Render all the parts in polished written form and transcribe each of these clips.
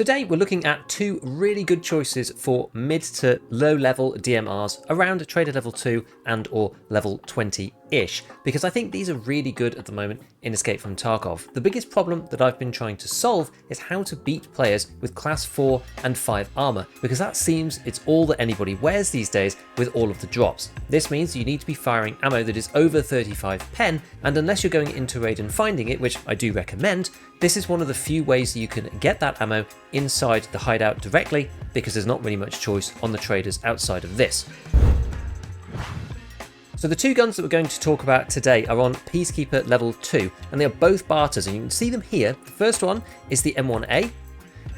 Today we're looking at two really good choices for mid to low level DMRs around trader level 2 and or level 20-ish, because I think these are really good at the moment in Escape from Tarkov. The biggest problem that I've been trying to solve is how to beat players with class 4 and 5 armor, because that seems it's all that anybody wears these days with all of the drops. This means you need to be firing ammo that is over 35 pen, and unless you're going into raid and finding it, which I do recommend, this is one of the few ways that you can get that ammo inside the hideout directly, because there's not really much choice on the traders outside of this. So the two guns that we're going to talk about today are on Peacekeeper level 2, and they are both Barters, and you can see them here. The first one is the M1A,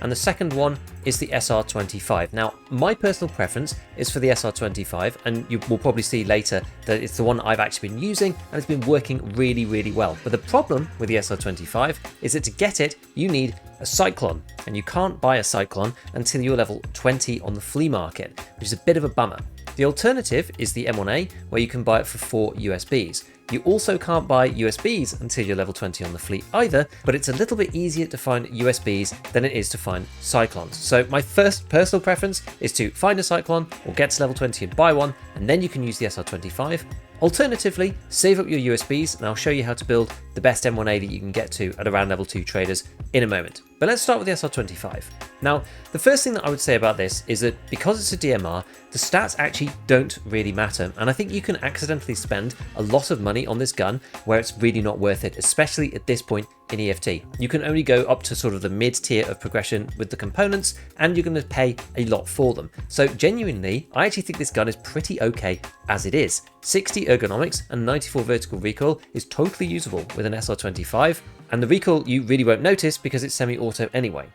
and the second one is the SR25. Now, my personal preference is for the SR25, and you will probably see later that it's the one I've actually been using, and it's been working really, really well. But the problem with the SR25 is that to get it, you need a Cyclone, and you can't buy a Cyclone until you're level 20 on the flea market, which is a bit of a bummer. The alternative is the M1A, where you can buy it for 4 USBs. You also can't buy USBs until you're level 20 on the fleet either, but it's a little bit easier to find USBs than it is to find Cyclones. So my first personal preference is to find a Cyclone or get to level 20 and buy one, and then you can use the SR25. Alternatively, save up your USBs, and I'll show you how to build the best M1A that you can get to at around level 2 traders in a moment. But let's start with the SR25. Now, the first thing that I would say about this is that because it's a DMR, the stats actually don't really matter, and I think you can accidentally spend a lot of money on this gun where it's really not worth it, especially at this point in EFT. You can only go up to sort of the mid tier of progression with the components, and you're going to pay a lot for them. So genuinely, I actually think this gun is pretty okay as it is. 60 ergonomics and 94 vertical recoil is totally usable with an SR25, and the recoil you really won't notice because it's semi-auto anyway.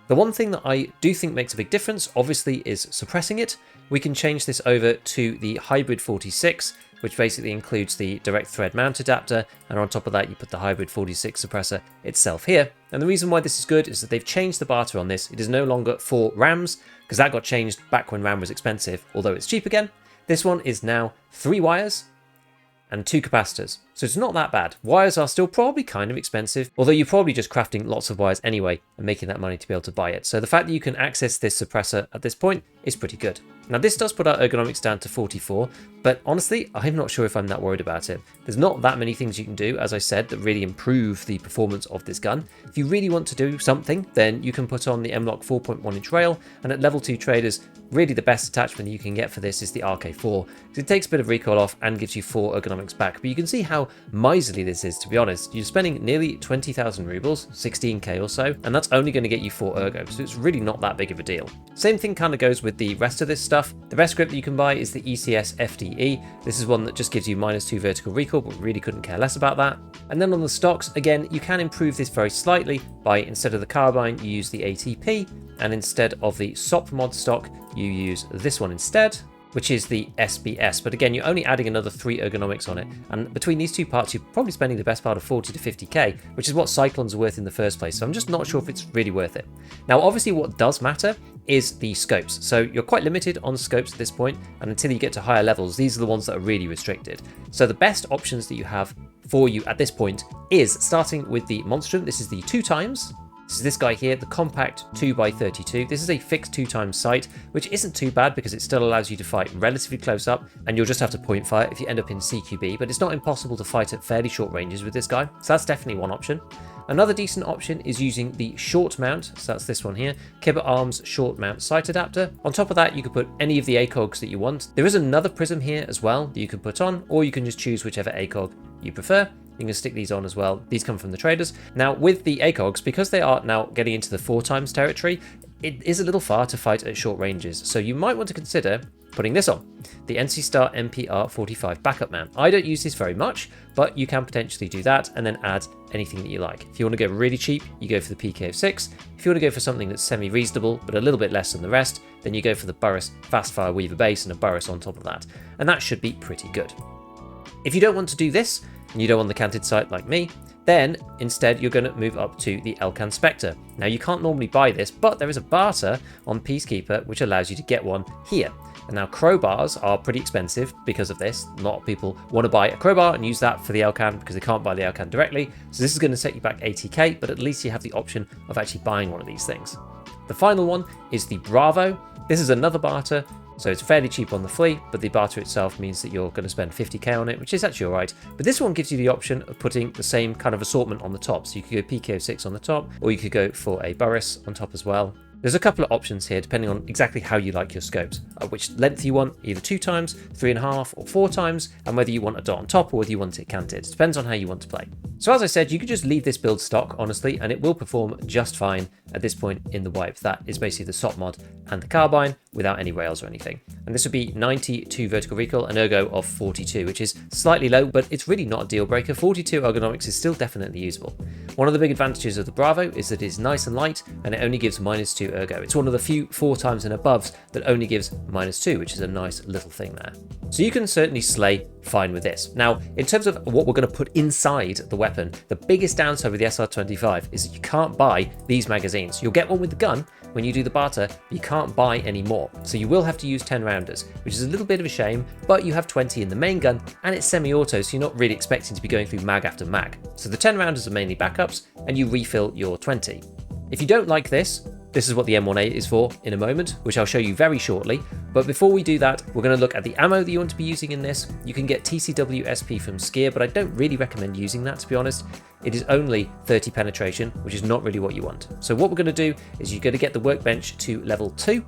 The one thing that I do think makes a big difference, obviously, is suppressing it. We can change this over to the Hybrid 46, which basically includes the direct thread mount adapter, and on top of that you put the Hybrid 46 suppressor itself here. And the reason why this is good is that they've changed the barter on this. It is no longer 4 rams, because that got changed back when RAM was expensive, although it's cheap again. This one is now 3 wires and 2 capacitors, so it's not that bad. Wires are still probably kind of expensive, although you're probably just crafting lots of wires anyway and making that money to be able to buy it. So the fact that you can access this suppressor at this point is pretty good. Now this does put our ergonomics down to 44, but honestly, I'm not sure if I'm that worried about it. There's not that many things you can do, as I said, that really improve the performance of this gun. If you really want to do something, then you can put on the M-LOK 4.1 inch rail, and at level 2 traders, really the best attachment you can get for this is the RK4, because it takes a bit of recoil off and gives you 4 ergonomics back. But you can see how miserly this is, to be honest. You're spending nearly 20,000 rubles, 16k or so, and that's only going to get you 4 ergo, so it's really not that big of a deal. Same thing kind of goes with the rest of this stuff. The best grip that you can buy is the ECS FDE. This is one that just gives you -2 vertical recoil, but really couldn't care less about that. And then on the stocks, again, you can improve this very slightly by, instead of the carbine, you use the ATP, and instead of the SOP mod stock, you use this one instead, which is the SBS. But again, you're only adding another 3 ergonomics on it, and between these two parts you're probably spending the best part of 40 to 50k, which is what Cyclones are worth in the first place, so I'm just not sure if it's really worth it. Now obviously what does matter is the scopes, so you're quite limited on scopes at this point, and until you get to higher levels, these are the ones that are really restricted. So the best options that you have for you at this point is starting with the Monstrum. This is the 2x. This is this guy here, the compact 2x32. This is a fixed 2x sight, which isn't too bad because it still allows you to fight relatively close up, and you'll just have to point fire if you end up in CQB, but it's not impossible to fight at fairly short ranges with this guy, so that's definitely one option. Another decent option is using the short mount, so that's this one here, Kibber Arms short mount sight adapter. On top of that, you could put any of the ACOGs that you want. There is another prism here as well that you can put on, or you can just choose whichever ACOG you prefer. You can stick these on as well. These come from the traders. Now with the ACOGs, because they are now getting into the 4x territory, it is a little far to fight at short ranges, so you might want to consider putting this on, the NC Star MPR 45 backup mount. I don't use this very much, but you can potentially do that and then add anything that you like. If you want to go really cheap, you go for the PK06. If you want to go for something that's semi-reasonable but a little bit less than the rest, then you go for the Burris Fastfire Weaver base and a Burris on top of that, and that should be pretty good. If you don't want to do this, and you don't want the canted sight like me, then instead you're going to move up to the Elcan Spectre. Now you can't normally buy this, but there is a barter on Peacekeeper which allows you to get one here. And now crowbars are pretty expensive because of this. A lot of people want to buy a crowbar and use that for the Elcan because they can't buy the Elcan directly. So this is going to set you back 80k, but at least you have the option of actually buying one of these things. The final one is the Bravo. This is another barter, so it's fairly cheap on the flea, but the barter itself means that you're going to spend 50k on it, which is actually alright. But this one gives you the option of putting the same kind of assortment on the top. So you could go PK06 on the top, or you could go for a Burris on top as well. There's a couple of options here depending on exactly how you like your scopes, which length you want, either 2 times, 3.5 or 4 times, and whether you want a dot on top or whether you want it canted. It depends on how you want to play. So as I said, you could just leave this build stock, honestly, and it will perform just fine at this point in the wipe. That is basically the SOT mod and the carbine without any rails or anything. And this would be 92 vertical recoil, an ergo of 42, which is slightly low, but it's really not a deal breaker. 42 ergonomics is still definitely usable. One of the big advantages of the Bravo is that it's nice and light, and it only gives -2 ergo. It's one of the few 4 times and above that only gives -2, which is a nice little thing there. So you can certainly slay fine with this. Now, in terms of what we're going to put inside the weapon, the biggest downside with the SR25 is that you can't buy these magazines. You'll get one with the gun when you do the barter, but you can't buy any more. So you will have to use 10 rounders, which is a little bit of a shame, but you have 20 in the main gun, and it's semi-auto, so you're not really expecting to be going through mag after mag. So the 10 rounders are mainly backups, and you refill your 20. If you don't like this is what the M1A is for in a moment, which I'll show you very shortly. But before we do that, we're going to look at the ammo that you want to be using in this. You can get TCW SP from Skier, but I don't really recommend using that, to be honest. It is only 30 penetration, which is not really what you want. So what we're going to do is you're going to get the workbench to level 2,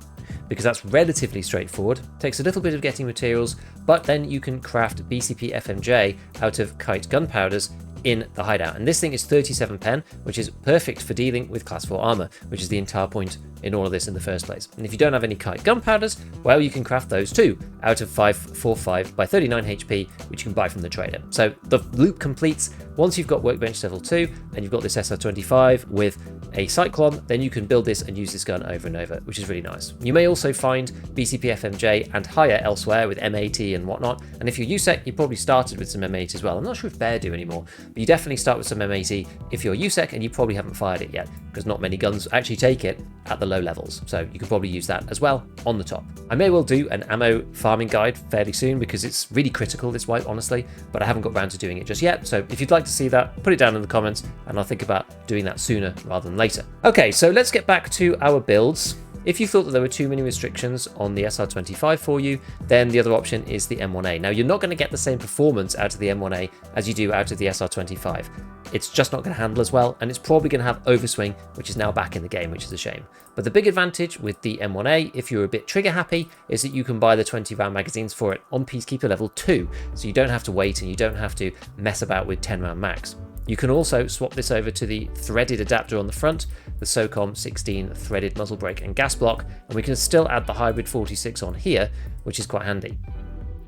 because that's relatively straightforward. Takes a little bit of getting materials, but then you can craft BCP FMJ out of kite gunpowders in the hideout. And this thing is 37 pen, which is perfect for dealing with class 4 armor, which is the entire point in all of this in the first place. And if you don't have any kite gunpowders, well, you can craft those too, out of 545 by 39 HP, which you can buy from the trader. So the loop completes once you've got workbench level 2 and you've got this SR25 with a cyclone, then you can build this and use this gun over and over, which is really nice. You may also find BCP FMJ and higher elsewhere with M80 and whatnot. And if you're USEC, you probably started with some M80 as well. I'm not sure if Bear do anymore, but you definitely start with some M80 if you're USEC, and you probably haven't fired it yet, because not many guns actually take it at the low levels. So you can probably use that as well on the top. I may well do an ammo farming guide fairly soon, because it's really critical, this wipe, honestly, but I haven't got around to doing it just yet. So if you'd like to see that, put it down in the comments, and I'll think about doing that sooner rather than later. Okay, so let's get back to our builds. If you thought that there were too many restrictions on the SR25 for you, then the other option is the M1A. Now, you're not going to get the same performance out of the M1A as you do out of the SR25. It's just not going to handle as well, and it's probably going to have overswing, which is now back in the game, which is a shame. But the big advantage with the M1A, if you're a bit trigger happy, is that you can buy the 20 round magazines for it on Peacekeeper level 2. So you don't have to wait and you don't have to mess about with 10 round mags. You can also swap this over to the threaded adapter on the front, the SOCOM 16 threaded muzzle brake and gas block, and we can still add the hybrid 46 on here, which is quite handy.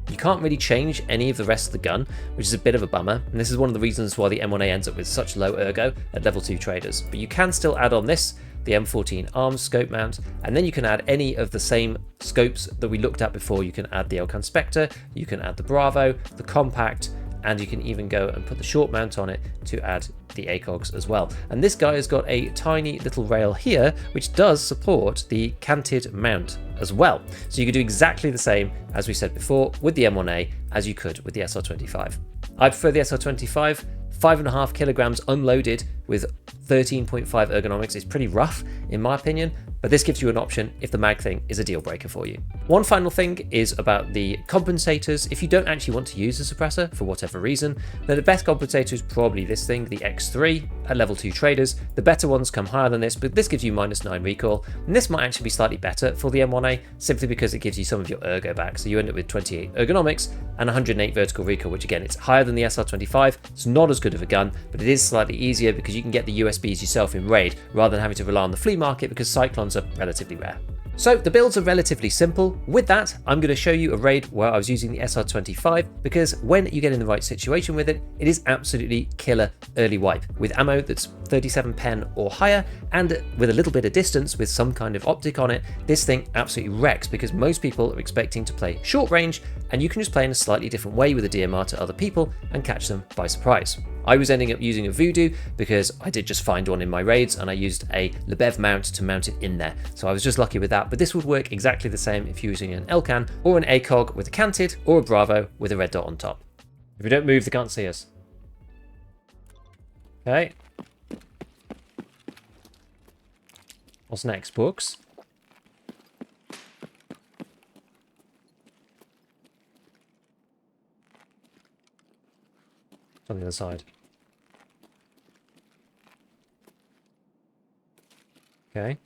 You can't really change any of the rest of the gun, which is a bit of a bummer, and this is one of the reasons why the M1A ends up with such low ergo at level 2 traders. But you can still add on this, the M14 arms scope mount, and then you can add any of the same scopes that we looked at before. You can add the Elcan Spectre, you can add the Bravo, the Compact, and you can even go and put the short mount on it to add the ACOGs as well. And this guy has got a tiny little rail here, which does support the canted mount as well. So you can do exactly the same, as we said before, with the M1A as you could with the SR25. I prefer the SR25. 5.5 kilograms unloaded with 13.5 ergonomics is pretty rough in my opinion, but this gives you an option if the mag thing is a deal breaker for you. One final thing is about the compensators. If you don't actually want to use a suppressor for whatever reason, then the best compensator is probably this thing, the X3 at level 2 traders. The better ones come higher than this, but this gives you -9 recoil, and this might actually be slightly better for the M1A simply because it gives you some of your ergo back. So you end up with 28 ergonomics and 108 vertical recoil, which again, it's higher than the SR25. It's not as good of a gun, but it is slightly easier because you can get the USBs yourself in raid rather than having to rely on the flea market because cyclones are relatively rare. So the builds are relatively simple. With that, I'm going to show you a raid where I was using the SR25 because when you get in the right situation with it, it is absolutely killer early wipe. With ammo that's 37 pen or higher and with a little bit of distance with some kind of optic on it, this thing absolutely wrecks because most people are expecting to play short range and you can just play in a slightly different way with a DMR to other people and catch them by surprise. I was ending up using a Voodoo because I did just find one in my raids and I used a Lebev mount to mount it in there. So I was just lucky with that, but this would work exactly the same if you're using an Elcan or an ACOG with a canted or a Bravo with a red dot on top. If we don't move, they can't see us. Okay. What's next? Books? On the other side. Okay.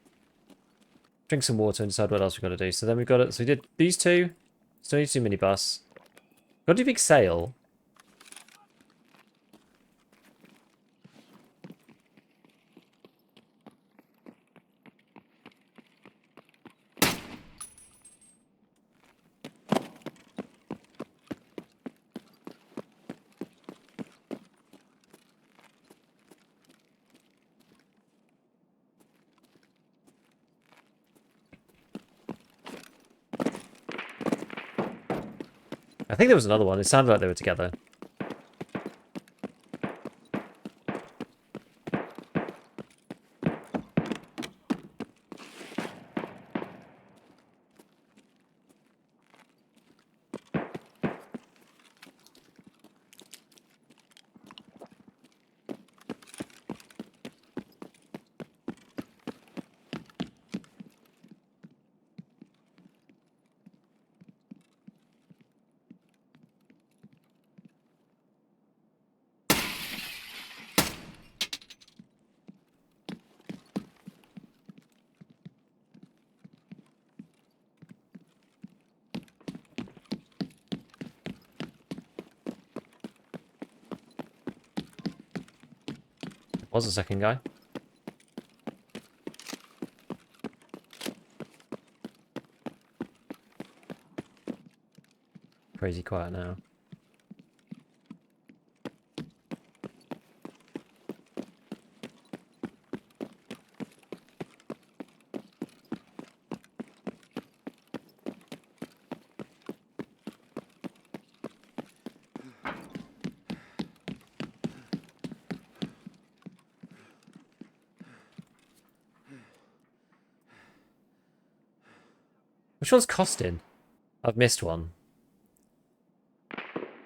Drink some water and decide what else we've got to do. So then we've got it. So we did these two. Still need to do minibus. Got to do big sail. I think there was another one. It sounded like they were together. Was the second guy. Crazy quiet now. Which one's costing? I've missed one.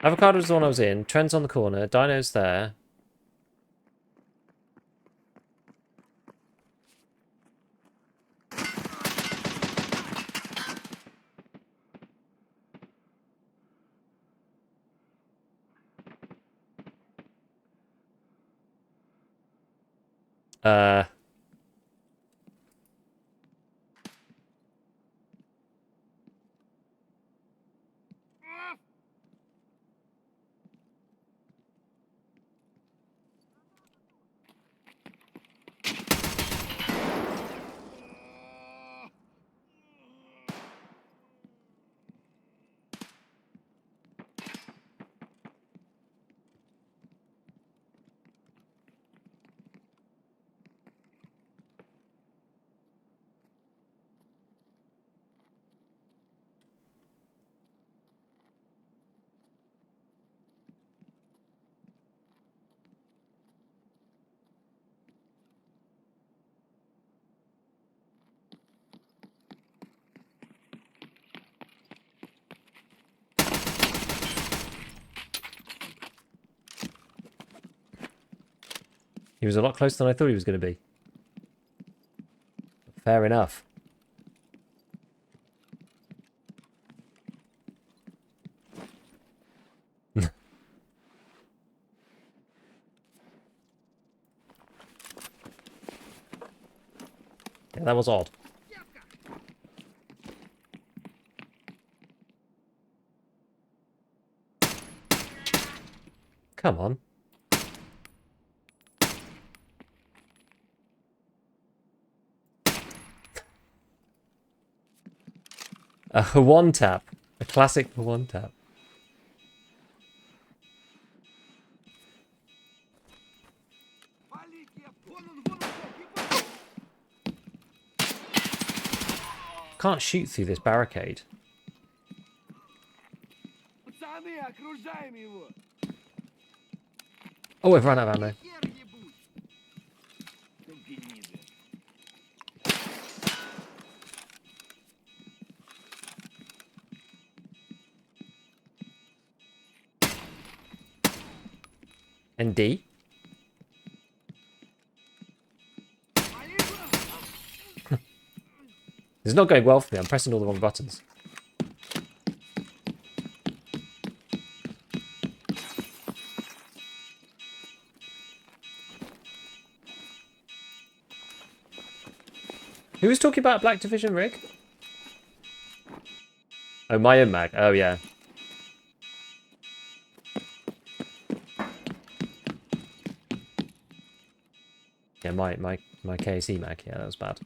Avocado was the one I was in. Trend's on the corner. Dino's there. He was a lot closer than I thought he was going to be. Fair enough. Yeah, that was odd. Come on. A one tap. A classic one tap. Can't shoot through this barricade. Oh, I've run out of ammo. And D. It's not going well for me. I'm pressing all the wrong buttons. Who was talking about a Black Division rig? Oh, my own mag. Oh, yeah. Yeah, my KC mag. Yeah, that was bad.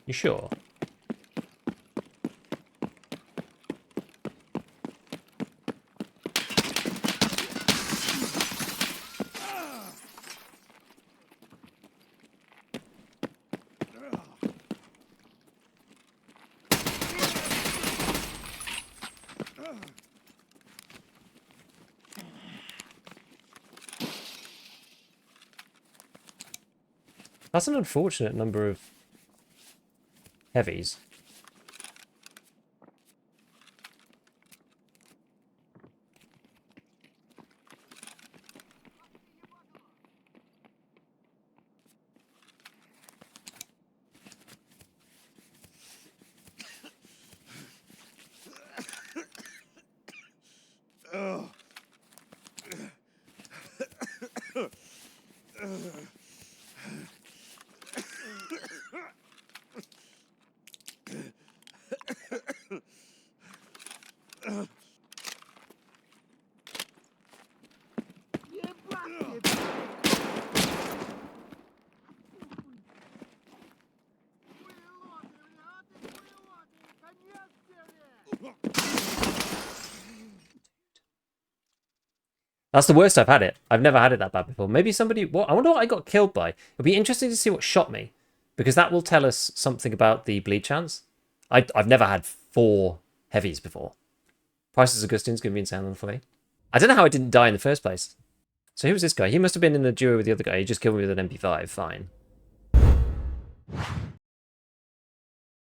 You sure? That's an unfortunate number of heavies. That's the worst I've had it. I've never had it that bad before. Maybe somebody... What? I wonder what I got killed by. It'll be interesting to see what shot me, because that will tell us something about the bleed chance. I've never had 4 heavies before. Prices Augustine's going to be insane on the fully. I don't know how I didn't die in the first place. So who was this guy? He must have been in the duo with the other guy. He just killed me with an MP5. Fine.